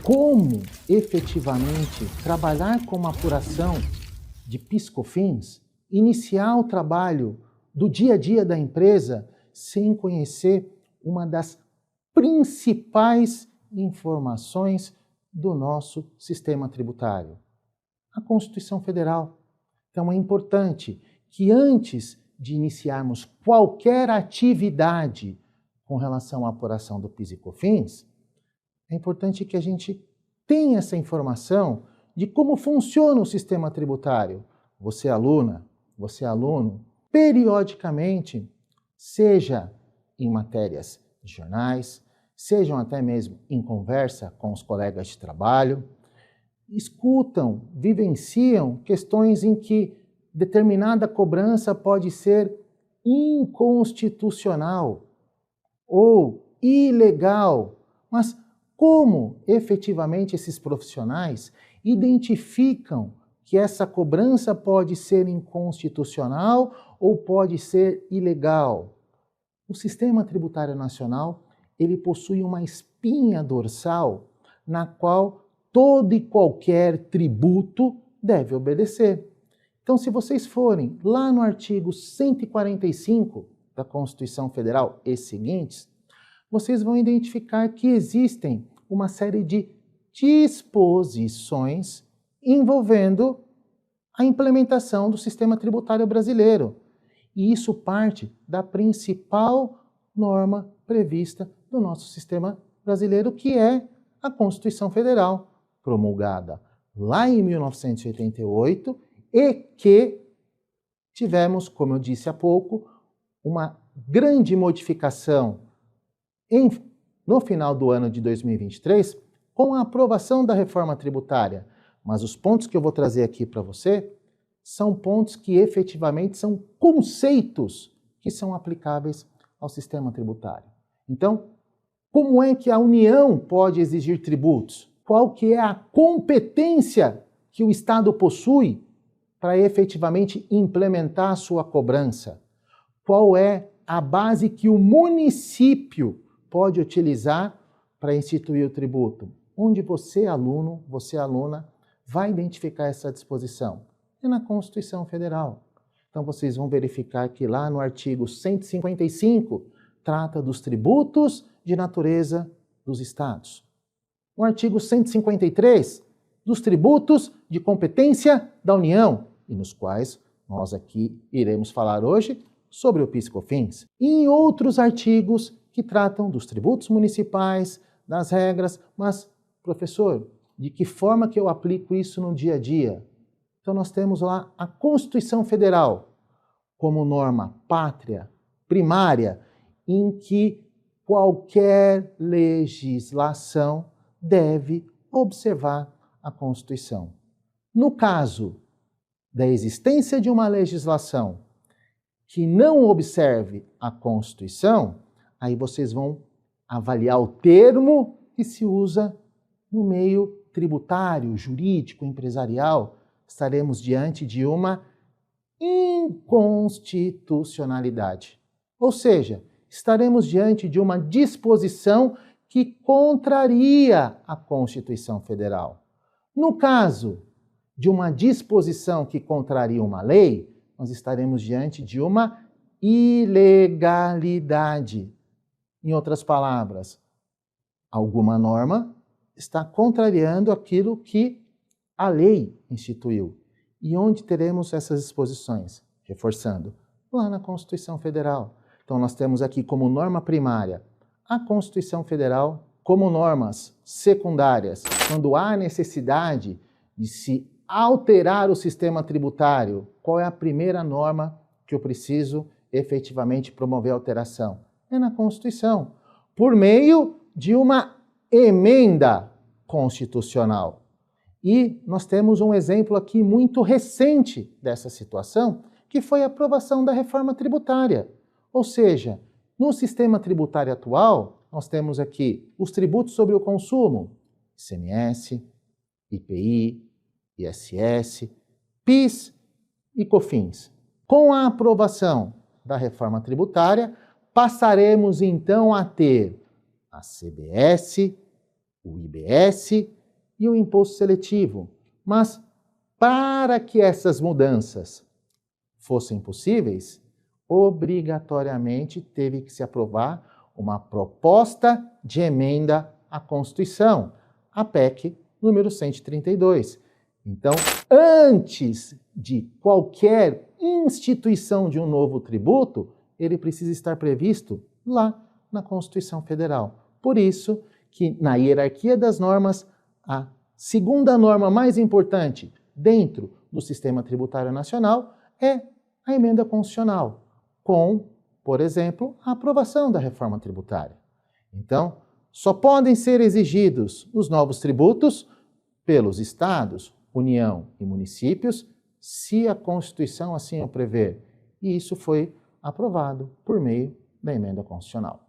como efetivamente trabalhar com uma apuração de PIS/COFINS, iniciar o trabalho do dia a dia da empresa sem conhecer uma das principais informações do nosso sistema tributário, a Constituição Federal. Então é importante que antes de iniciarmos qualquer atividade com relação à apuração do PIS e COFINS, é importante que a gente tenha essa informação de como funciona o sistema tributário. Você, aluna, você, aluno, periodicamente, seja em matérias de jornais, sejam até mesmo em conversa com os colegas de trabalho, escutam, vivenciam questões em que determinada cobrança pode ser inconstitucional ou ilegal, mas como efetivamente esses profissionais identificam que essa cobrança pode ser inconstitucional ou pode ser ilegal? O Sistema Tributário Nacional, ele possui uma espinha dorsal na qual todo e qualquer tributo deve obedecer. Então, se vocês forem lá no artigo 145 da Constituição Federal e seguintes, vocês vão identificar que existem uma série de disposições envolvendo a implementação do sistema tributário brasileiro. E isso parte da principal norma prevista do nosso sistema brasileiro, que é a Constituição Federal, promulgada lá em 1988 e que tivemos, como eu disse há pouco, uma grande modificação no final do ano de 2023 com a aprovação da reforma tributária. Mas os pontos que eu vou trazer aqui para você são pontos que efetivamente são conceitos que são aplicáveis ao sistema tributário. Então, como é que a União pode exigir tributos? Qual que é a competência que o Estado possui para efetivamente implementar a sua cobrança? Qual é a base que o município pode utilizar para instituir o tributo? Onde você, aluno, você, aluna, vai identificar essa disposição? É na Constituição Federal. Então vocês vão verificar que lá no artigo 155 trata dos tributos de natureza dos estados. No artigo 153, dos tributos de competência da União, e nos quais nós aqui iremos falar hoje sobre o PIS/COFINS. E em outros artigos que tratam dos tributos municipais, das regras, mas, professor, de que forma que eu aplico isso no dia a dia? Então nós temos lá a Constituição Federal como norma pátria, primária, em que qualquer legislação deve observar a Constituição. No caso da existência de uma legislação que não observe a Constituição, aí vocês vão avaliar o termo que se usa no meio tributário, jurídico, empresarial. Estaremos diante de uma inconstitucionalidade. Ou seja, estaremos diante de uma disposição que contraria a Constituição Federal. No caso de uma disposição que contraria uma lei, nós estaremos diante de uma ilegalidade. Em outras palavras, alguma norma está contrariando aquilo que a lei instituiu. E onde teremos essas disposições? Reforçando, lá na Constituição Federal. Então nós temos aqui como norma primária a Constituição Federal, como normas secundárias, quando há necessidade de se alterar o sistema tributário, qual é a primeira norma que eu preciso efetivamente promover a alteração? É na Constituição, por meio de uma emenda constitucional. E nós temos um exemplo aqui muito recente dessa situação, que foi a aprovação da reforma tributária. Ou seja, no sistema tributário atual, nós temos aqui os tributos sobre o consumo, ICMS, IPI, ISS, PIS e COFINS. Com a aprovação da reforma tributária, passaremos então a ter a CBS, o IBS e o imposto seletivo. Mas, para que essas mudanças fossem possíveis, obrigatoriamente teve que se aprovar uma proposta de emenda à Constituição, a PEC número 132. Então, antes de qualquer instituição de um novo tributo, ele precisa estar previsto lá na Constituição Federal. Por isso que, na hierarquia das normas, a segunda norma mais importante dentro do sistema tributário nacional é a emenda constitucional, com, por exemplo, a aprovação da reforma tributária. Então, só podem ser exigidos os novos tributos pelos estados, União e municípios, se a Constituição assim o prever. E isso foi aprovado por meio da emenda constitucional.